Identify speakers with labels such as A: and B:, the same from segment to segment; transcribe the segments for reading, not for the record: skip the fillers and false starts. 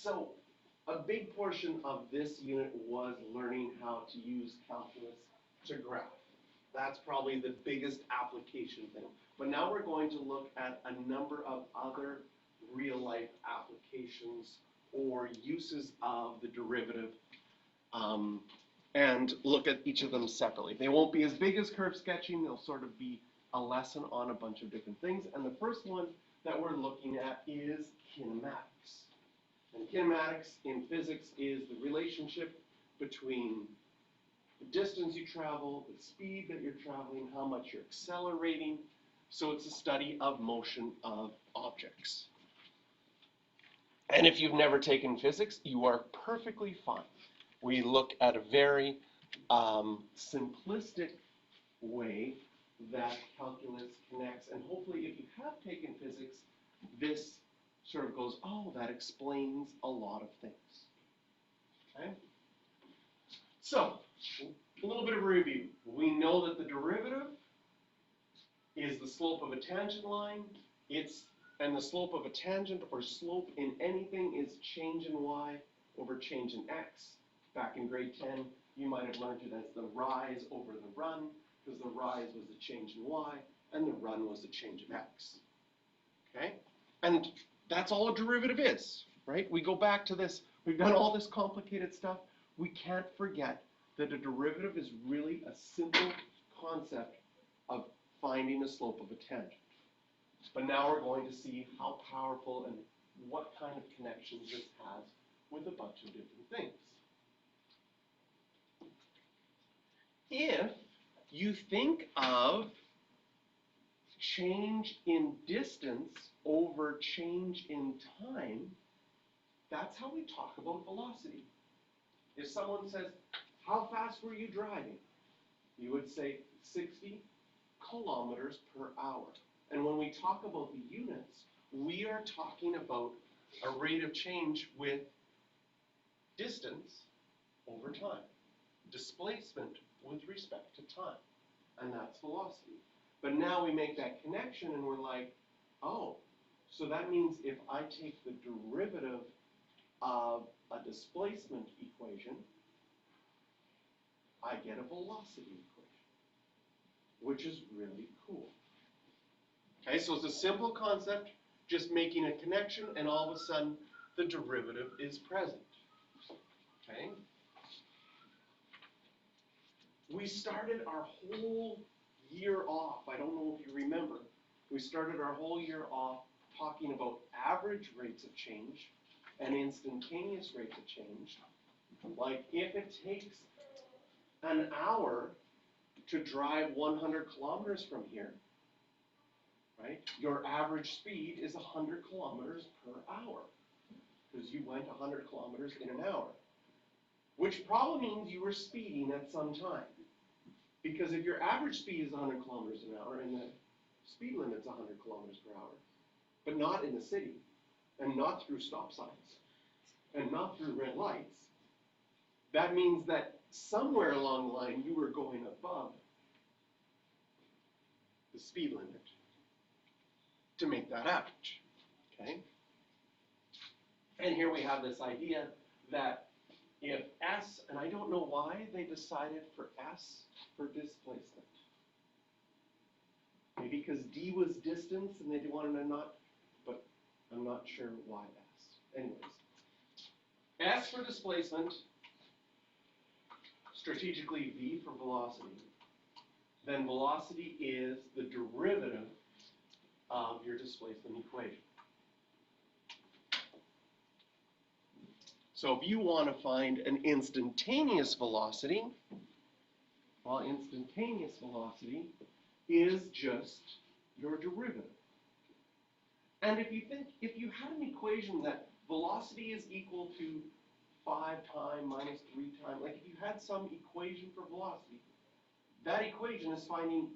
A: So a big portion of this unit was learning how to use calculus to graph. That's probably the biggest application thing. But now we're going to look at a number of other real-life applications or uses of the derivative and look at each of them separately. They won't be as big as curve sketching. They'll sort of be a lesson on a bunch of different things. And the first one that we're looking at is kinematics. And kinematics in physics is the relationship between the distance you travel, the speed that you're traveling, how much you're accelerating. So it's a study of motion of objects. And if you've never taken physics, you are perfectly fine. We look at a very simplistic way that calculus connects. And hopefully, if you have taken physics, this sort of goes, oh, that explains a lot of things. Okay? So, a little bit of a review. We know that the derivative is the slope of a tangent line. And the slope of a tangent or slope in anything is change in y over change in x. Back in grade 10, you might have learned it as the rise over the run, because the rise was the change in y, and the run was the change in x. Okay? And that's all a derivative is, right? We go back to this. We've done all this complicated stuff. We can't forget that a derivative is really a simple concept of finding the slope of a tangent. But now we're going to see how powerful and what kind of connections this has with a bunch of different things. If you think of change in distance over change in time, that's how we talk about velocity. If someone says, how fast were you driving? You would say 60 kilometers per hour. And when we talk about the units, we are talking about a rate of change with distance over time, displacement with respect to time, and that's velocity. But now we make that connection and we're like, oh, so that means if I take the derivative of a displacement equation, I get a velocity equation, which is really cool. Okay, so it's a simple concept, just making a connection, and all of a sudden, the derivative is present. Okay? We started our whole year off, I don't know if you remember, we started our whole year off talking about average rates of change and instantaneous rates of change. Like if it takes an hour to drive 100 kilometers from here, right? Your average speed is 100 kilometers per hour because you went 100 kilometers in an hour, which probably means you were speeding at some time. Because if your average speed is 100 kilometers an hour and the speed limit's 100 kilometers per hour, but not in the city, and not through stop signs, and not through red lights, that means that somewhere along the line you were going above the speed limit to make that average, okay? And here we have this idea that if S, and I don't know why they decided for S for displacement. Maybe because D was distance and they wanted to not, but I'm not sure why S. Anyways, S for displacement, strategically V for velocity. Then velocity is the derivative of your displacement equation. So if you want to find an instantaneous velocity, well, instantaneous velocity is just your derivative. And if you had an equation that velocity is equal to 5 times minus 3 times, like if you had some equation for velocity, that equation is finding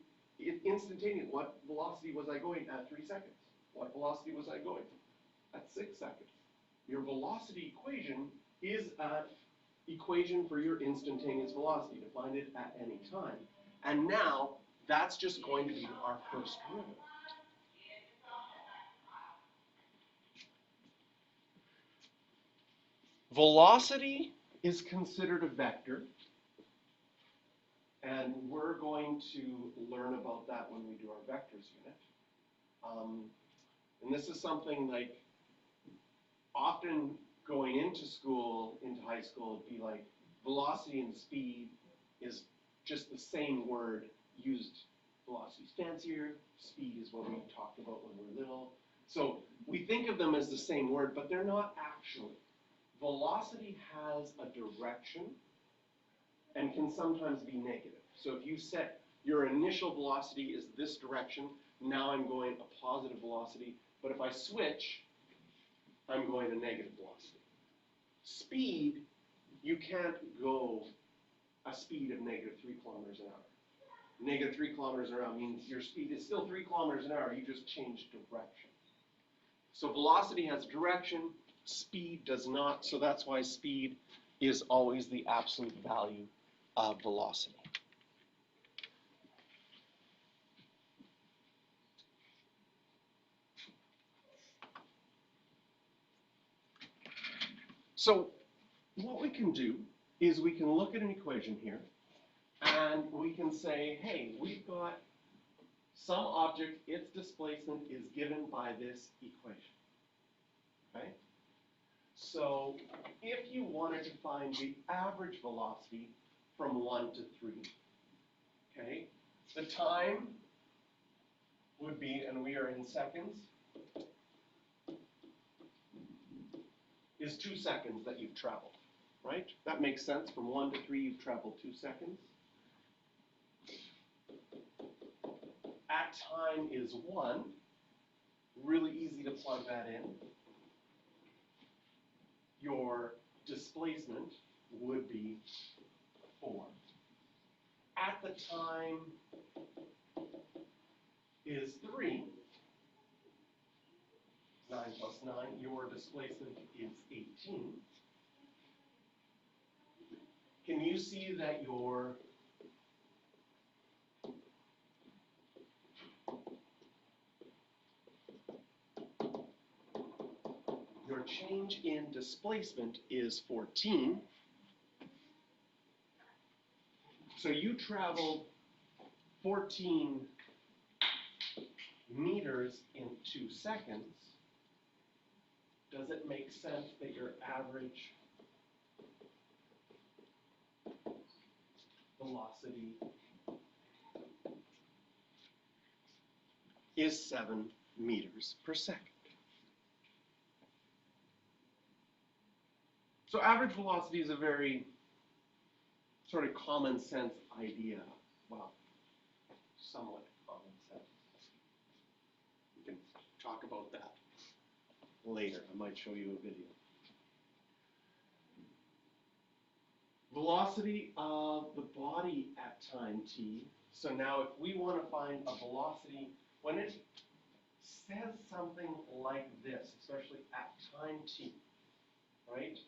A: instantaneous. What velocity was I going at 3 seconds? What velocity was I going at 6 seconds? Your velocity equation is an equation for your instantaneous velocity to find it at any time. And now, that's just going to be our first derivative. Velocity is considered a vector, and we're going to learn about that when we do our vectors unit. And this is something like often going into school, into high school, it'd be like velocity and speed is just the same word used. Velocity is fancier, speed is what we talked about when we were little. So we think of them as the same word, but they're not actually. Velocity has a direction and can sometimes be negative. So if you set your initial velocity is this direction, now I'm going a positive velocity, but if I switch, I'm going a negative velocity. Speed, you can't go a speed of negative 3 kilometers an hour. Negative 3 kilometers an hour means your speed is still 3 kilometers an hour, you just changed direction. So velocity has direction, speed does not, so that's why speed is always the absolute value of velocity. So what we can do is we can look at an equation here, and we can say, hey, we've got some object, its displacement is given by this equation, okay? So if you wanted to find the average velocity from 1 to 3, okay, the time would be, and we are in seconds, is 2 seconds that you've traveled, right? That makes sense. From 1 to 3, you've traveled 2 seconds. At time is 1. Really easy to plug that in. Your displacement would be 4. At the time is 3. 9 plus 9, your displacement is 18. Can you see that your change in displacement is 14? So you traveled 14 meters in 2 seconds. Does it make sense that your average velocity is 7 meters per second? So average velocity is a very sort of common sense idea. Well, somewhat common sense. We can talk about that later. I might show you a video. Velocity of the body at time t. So now if we want to find a velocity, when it says something like this, especially at time t, right?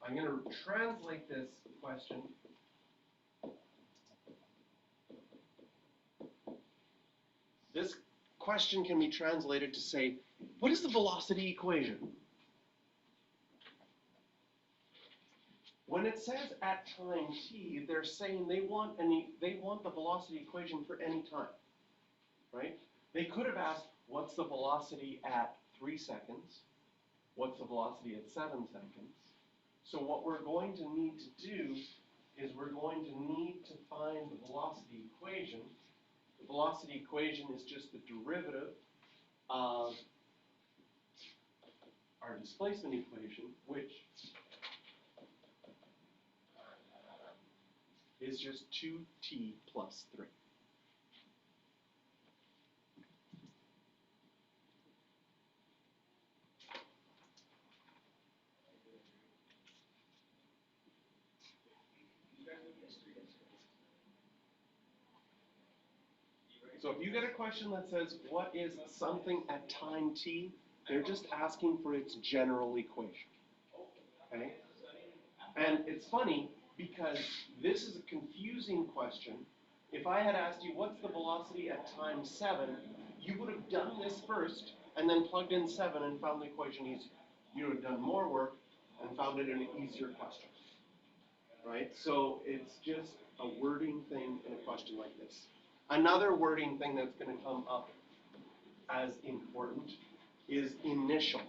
A: I'm going to translate this question. This question can be translated to say, what is the velocity equation? When it says at time t, they're saying they want the velocity equation for any time, right? They could have asked, what's the velocity at 3 seconds? What's the velocity at 7 seconds? So what we're going to need to do is we're going to need to find the velocity equation. The velocity equation is just the derivative of our displacement equation, which is just 2t plus 3. So if you get a question that says, what is something at time t, they're just asking for its general equation, okay? And it's funny, because this is a confusing question. If I had asked you, what's the velocity at time 7, you would have done this first, and then plugged in 7 and found the equation easier. You would have done more work and found it an easier question, right? So it's just a wording thing in a question like this. Another wording thing that's going to come up as important is initial.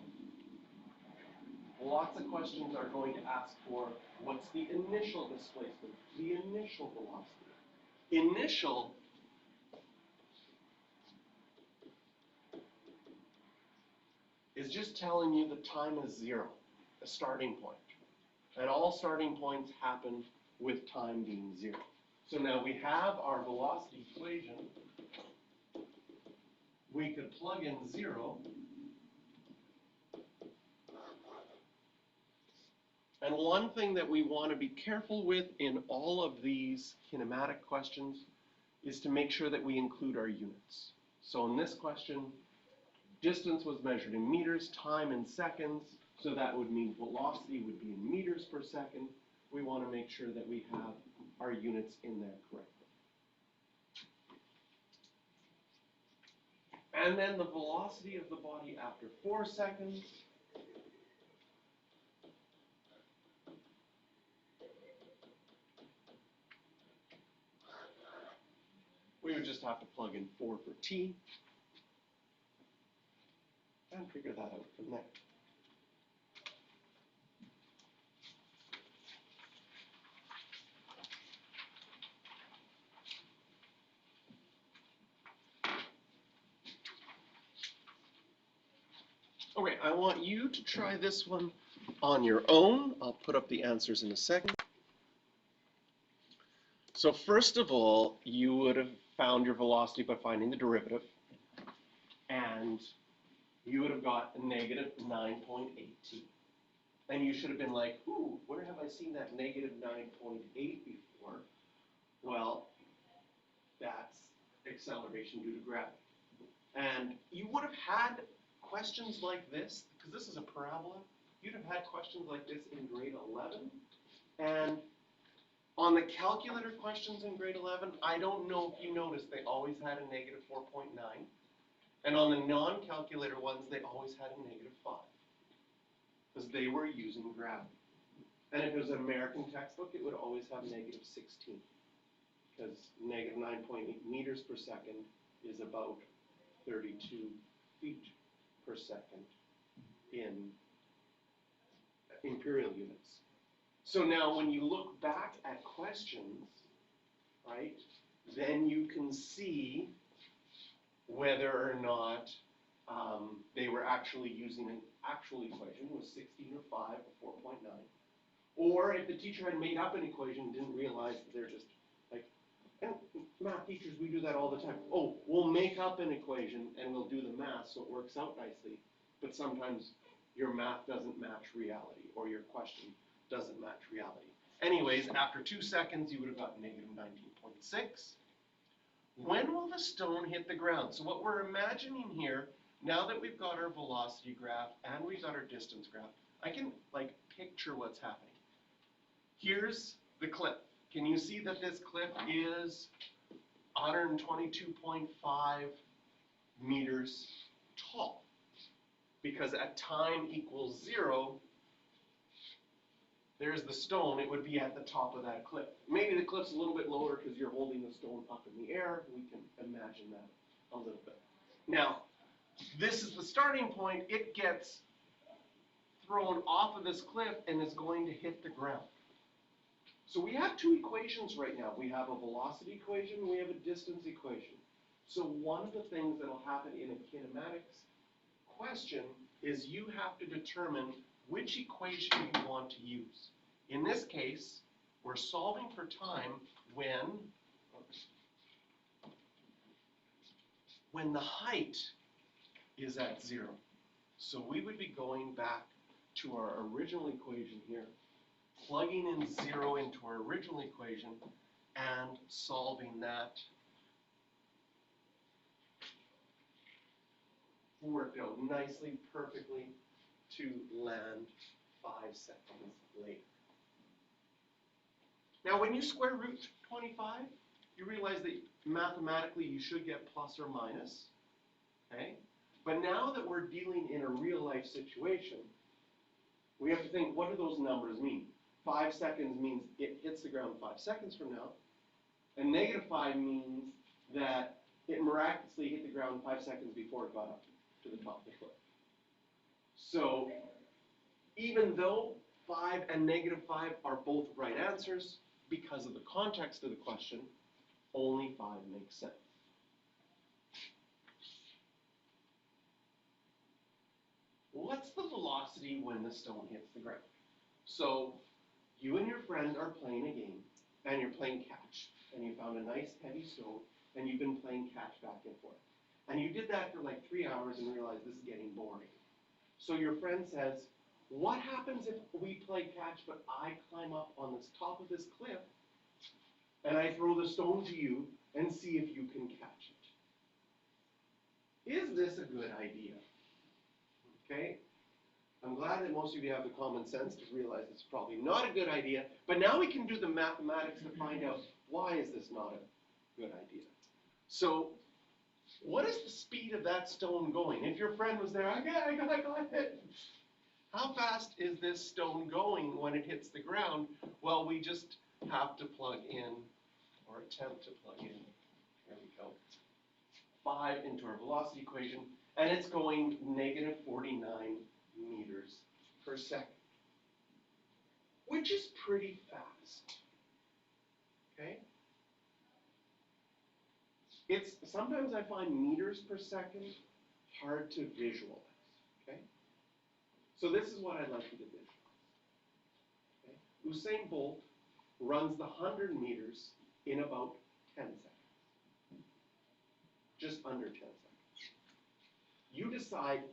A: Lots of questions are going to ask for what's the initial displacement, the initial velocity. Initial is just telling you the time is 0, a starting point. And all starting points happen with time being 0. So now we have our velocity equation. We could plug in 0. And one thing that we want to be careful with in all of these kinematic questions is to make sure that we include our units. So in this question, distance was measured in meters, time in seconds, so that would mean velocity would be in meters per second. We want to make sure that we have our units in there correctly. And then the velocity of the body after 4 seconds. We would just have to plug in 4 for t and figure that out from there. Okay, I want you to try this one on your own. I'll put up the answers in a second. So first of all, you would have found your velocity by finding the derivative, and you would have got a negative 9.8 t. And you should have been like, ooh, where have I seen that negative 9.8 before? Well, that's acceleration due to gravity. And you would have had questions like this, because this is a parabola, you'd have had questions like this in grade 11. And on the calculator questions in grade 11, I don't know if you noticed, they always had a negative 4.9. And on the non-calculator ones, they always had a negative 5. Because they were using gravity. And if it was an American textbook, it would always have negative 16. Because negative 9.8 meters per second is about 32 feet per second in imperial units. So now when you look back at questions, right, then you can see whether or not they were actually using an actual equation, was 16 or 5 or 4.9. Or if the teacher had made up an equation and didn't realize that they're just like, and math teachers, we do that all the time. Oh, we'll make up an equation and we'll do the math so it works out nicely. But sometimes your math doesn't match reality, or your question doesn't match reality. Anyways, after 2 seconds, you would have gotten negative 19.6. When will the stone hit the ground? So what we're imagining here, now that we've got our velocity graph and we've got our distance graph, I can like picture what's happening. Here's the cliff. Can you see that this cliff is 122.5 meters tall? Because at time equals 0, there's the stone, it would be at the top of that cliff. Maybe the cliff's a little bit lower because you're holding the stone up in the air. We can imagine that a little bit. Now, this is the starting point. It gets thrown off of this cliff and is going to hit the ground. So we have 2 equations right now. We have a velocity equation, we have a distance equation. So one of the things that will happen in a kinematics question is you have to determine which equation you want to use. In this case, we're solving for time when the height is at 0. So we would be going back to our original equation here, plugging in 0 into our original equation and solving that. Worked out nicely, perfectly, to land 5 seconds later. Now when you square root 25, you realize that mathematically you should get plus or minus, okay? But now that we're dealing in a real life situation, we have to think, what do those numbers mean? 5 seconds means it hits the ground 5 seconds from now, and -5 means that it miraculously hit the ground 5 seconds before it got up to the top of the cliff. So even though 5 and -5 are both right answers, because of the context of the question, only 5 makes sense. What's the velocity when the stone hits the ground? So you and your friend are playing a game, and you're playing catch, and you found a nice heavy stone, and you've been playing catch back and forth. And you did that for like 3 hours and realized this is getting boring. So your friend says, what happens if we play catch, but I climb up on the top of this cliff, and I throw the stone to you, and see if you can catch it? Is this a good idea? Okay, I'm glad that most of you have the common sense to realize it's probably not a good idea, but now we can do the mathematics to find out why is this not a good idea. So, what is the speed of that stone going? If your friend was there, I got it. How fast is this stone going when it hits the ground? Well, we just have to plug in, or attempt to plug in, there we go, 5 into our velocity equation, and it's going -49 meters per second, which is pretty fast, okay? Sometimes I find meters per second hard to visualize, okay? So this is what I'd like you to visualize, okay? Usain Bolt runs the 100 meters in about 10 seconds, just under 10 seconds. You decide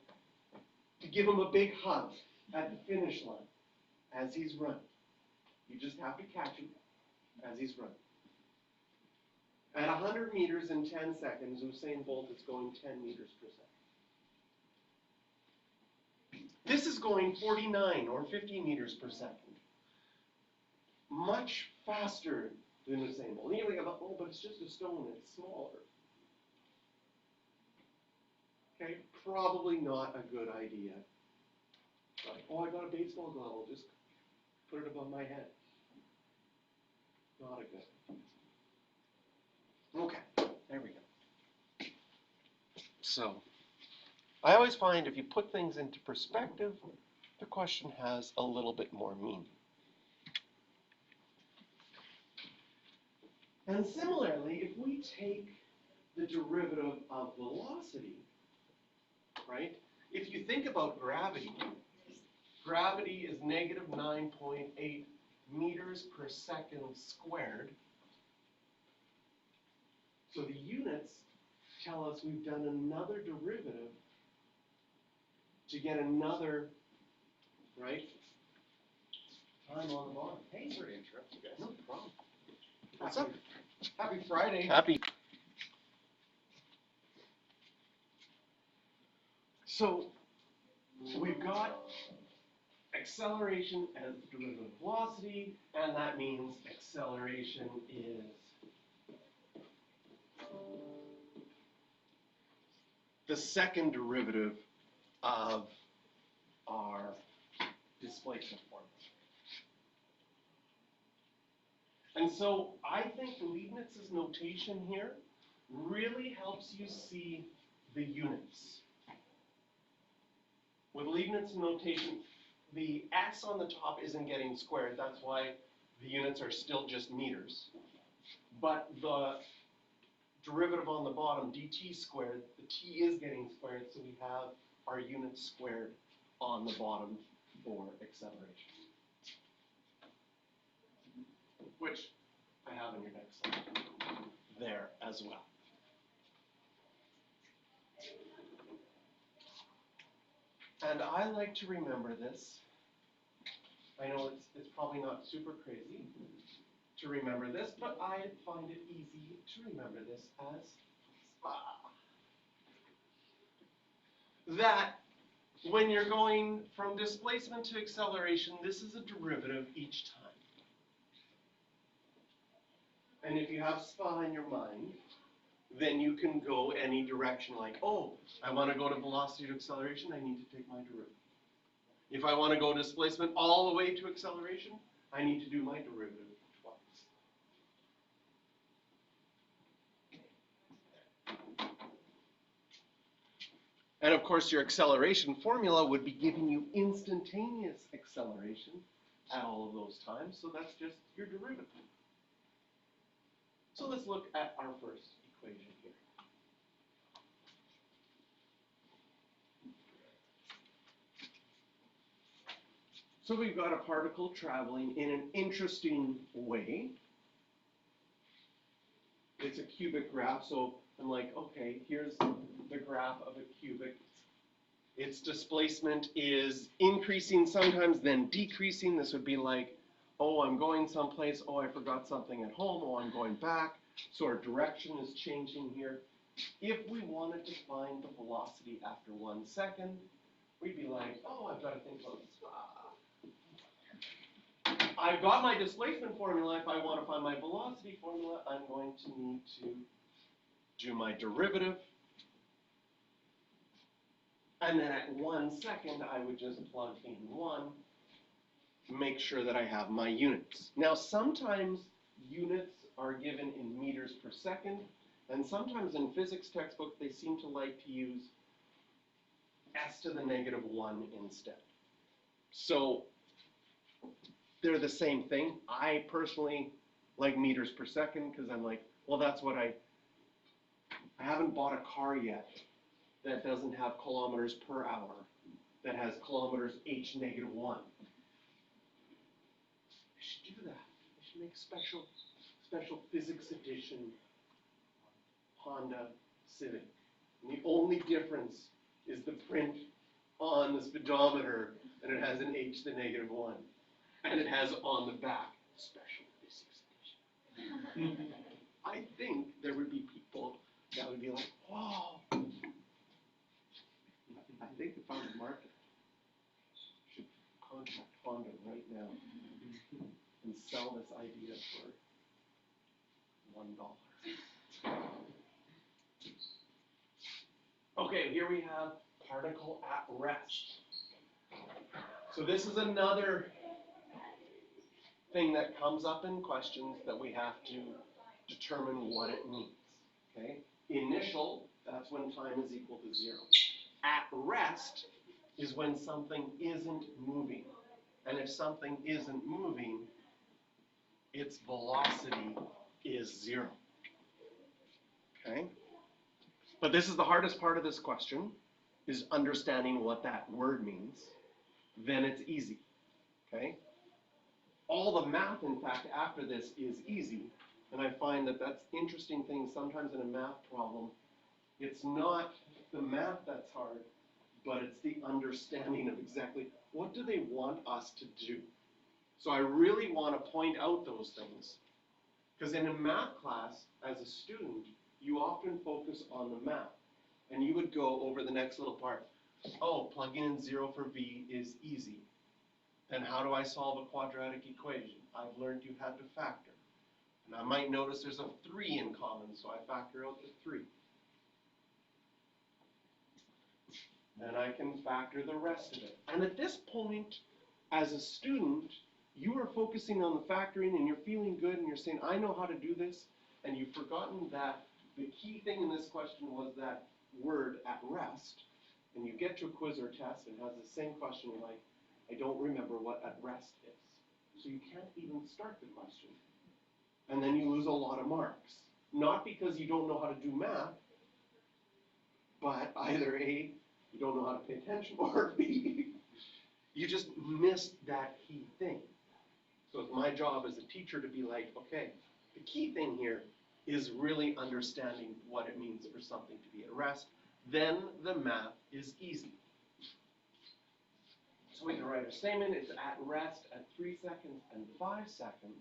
A: to give him a big hug at the finish line as he's running. You just have to catch him as he's running. At 100 meters in 10 seconds, Usain Bolt is going 10 meters per second. This is going 49 or 50 meters per second. Much faster than Usain Bolt. And you're like, oh, but it's just a stone, it's smaller. Okay, probably not a good idea. Like, oh, I got a baseball glove, I'll just put it above my head. Not a good idea. Okay, there we go. So, I always find if you put things into perspective, the question has a little bit more meaning. And similarly, if we take the derivative of velocity, right? If you think about gravity, gravity is -9.8 meters per second squared. So the units tell us we've done another derivative to get another, right, time on the bottom. Hey, sorry to interrupt you guys. No problem. What's up? Happy Friday. Happy. So we've got acceleration as the derivative of velocity, and that means acceleration is the second derivative of our displacement formula. And so I think Leibniz's notation here really helps you see the units. With Leibniz's notation, the s on the top isn't getting squared. That's why the units are still just meters. But the derivative on the bottom, dt squared, the t is getting squared, so we have our units squared on the bottom for acceleration, which I have in your next slide there as well. And I like to remember this. I know it's probably not super crazy to remember this, but I find it easy to remember this as that when you're going from displacement to acceleration, this is a derivative each time. And if you have SPA in your mind, then you can go any direction. Like, oh, I want to go to velocity to acceleration, I need to take my derivative. If I want to go displacement all the way to acceleration, I need to do my derivative twice. And of course, your acceleration formula would be giving you instantaneous acceleration at all of those times, so that's just your derivative. So let's look at our first equation here. So we've got a particle traveling in an interesting way. It's a cubic graph, so I'm like, okay, here's the graph of a cubic. Its displacement is increasing sometimes, then decreasing. This would be like, oh, I'm going someplace. Oh, I forgot something at home. Oh, I'm going back. So our direction is changing here. If we wanted to find the velocity after 1 second, we'd be like, oh, I've got to think about this. I've got my displacement formula. If I want to find my velocity formula, I'm going to need to do my derivative. And then at 1 second, I would just plug in 1, make sure that I have my units. Now, sometimes units are given in meters per second, and sometimes in physics textbooks, they seem to like to use s to the -1 instead. So they're the same thing. I personally like meters per second because I'm like, well, that's what I haven't bought a car yet that doesn't have kilometers per hour, that has kilometers h -1. I should do that. I should make special physics edition Honda Civic. And the only difference is the print on the speedometer, and it has an h to the -1. And it has on the back, special physics edition. I think there would be people that would be like, wow. I think if I was market, I should contact Honda right now and sell this idea for $1. Okay, here we have particle at rest. So this is another thing that comes up in questions that we have to determine what it means. Okay? Initial, that's when time is equal to 0. At rest is when something isn't moving. And if something isn't moving, its velocity is 0. Okay? But this is the hardest part of this question, is understanding what that word means. Then it's easy. Okay? All the math, in fact, after this is easy. And I find that that's interesting thing. Sometimes in a math problem, it's not the math that's hard, but it's the understanding of exactly what do they want us to do. So I really want to point out those things. Because in a math class, as a student, you often focus on the math. And you would go over the next little part. Oh, plugging in 0 for v is easy. Then how do I solve a quadratic equation? I've learned you had to factor. And I might notice there's a 3 in common, so I factor out the 3. And I can factor the rest of it. And at this point, as a student, you are focusing on the factoring and you're feeling good and you're saying, I know how to do this. And you've forgotten that the key thing in this question was that word at rest. And you get to a quiz or a test and it has the same question like, I don't remember what at rest is. So you can't even start the question. And then you lose a lot of marks. Not because you don't know how to do math, but either A, you don't know how to pay attention, or B, you just missed that key thing. So it's my job as a teacher to be like, okay, the key thing here is really understanding what it means for something to be at rest. Then the math is easy. So we can write a statement. It's at rest at 3 seconds and 5 seconds.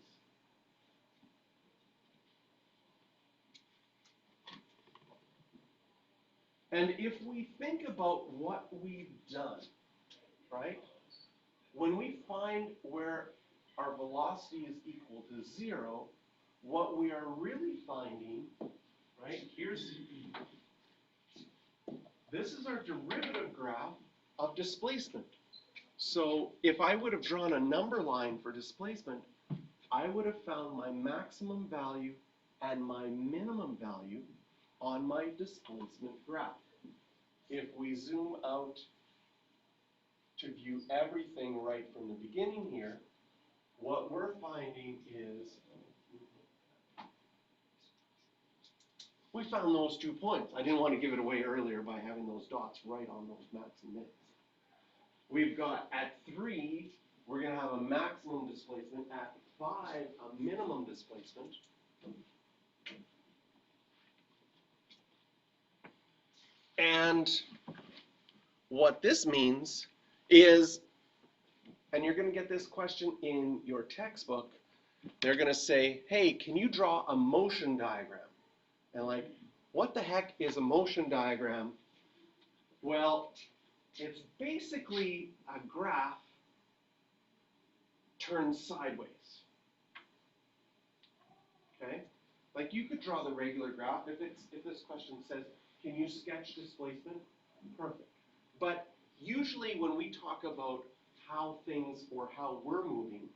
A: And if we think about what we've done, right? When we find where our velocity is equal to 0, what we are really finding, right? This is our derivative graph of displacement. So if I would have drawn a number line for displacement, I would have found my maximum value and my minimum value on my displacement graph. If we zoom out to view everything right from the beginning here, what we're finding is we found those 2 points. I didn't want to give it away earlier by having those dots right on those max and mins. We've got at 3, we're going to have a maximum displacement. At 5, a minimum displacement. And what this means is, and you're going to get this question in your textbook, they're going to say, hey, can you draw a motion diagram? And like, what the heck is a motion diagram? Well, it's basically a graph turned sideways. Okay? Like you could draw the regular graph if this question says, can you sketch displacement? Perfect. But usually when we talk about how things or how we're moving,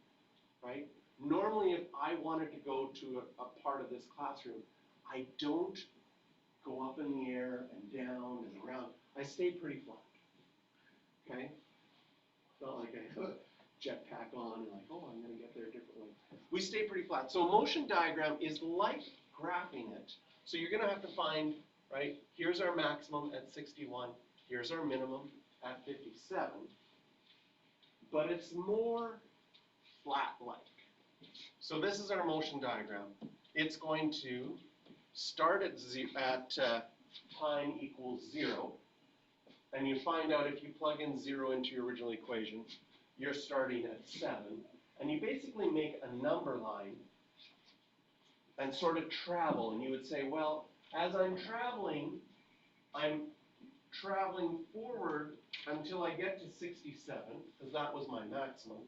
A: right? Normally if I wanted to go to a part of this classroom, I don't go up in the air and down and around. I stay pretty flat. Okay? It's not like I have a jetpack on and like, oh, I'm going to get there a different way. We stay pretty flat. So a motion diagram is like graphing it. So you're going to have to find, right, here's our maximum at 61. Here's our minimum at 57. But it's more flat-like. So this is our motion diagram. It's going to start at time equals 0. And you find out if you plug in 0 into your original equation, you're starting at 7. And you basically make a number line and sort of travel. And you would say, well, as I'm traveling forward until I get to 67, because that was my maximum.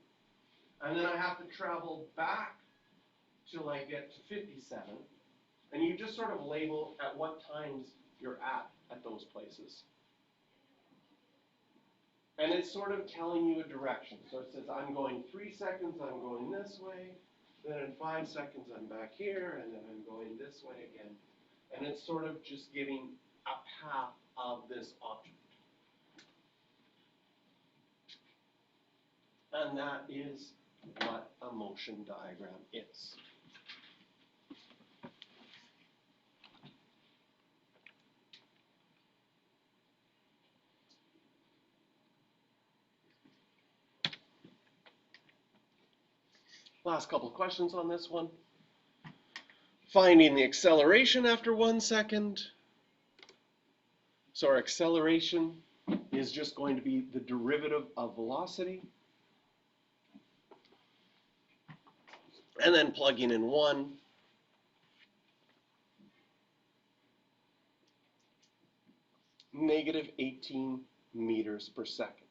A: And then I have to travel back till I get to 57. And you just sort of label at what times you're at those places. And it's sort of telling you a direction. So it says, I'm going 3 seconds, I'm going this way. Then in 5 seconds, I'm back here, and then I'm going this way again. And it's sort of just giving a path of this object. And that is what a motion diagram is. Last couple of questions on this one. Finding the acceleration after 1 second. So our acceleration is just going to be the derivative of velocity. And then plugging in 1. Negative 18 meters per second.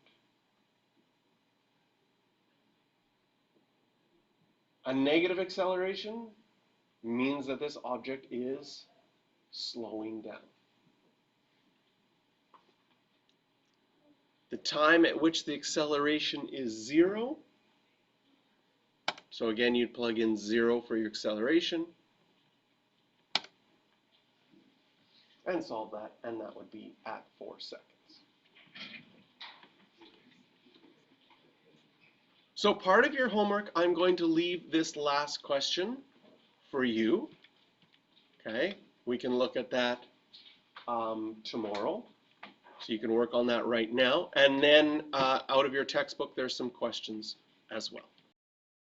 A: A negative acceleration means that this object is slowing down. The time at which the acceleration is 0, so again you'd plug in 0 for your acceleration and solve that, and that would be at 4 seconds. So part of your homework, I'm going to leave this last question for you. Okay, we can look at that tomorrow. So you can work on that right now. And then out of your textbook, there's some questions as well.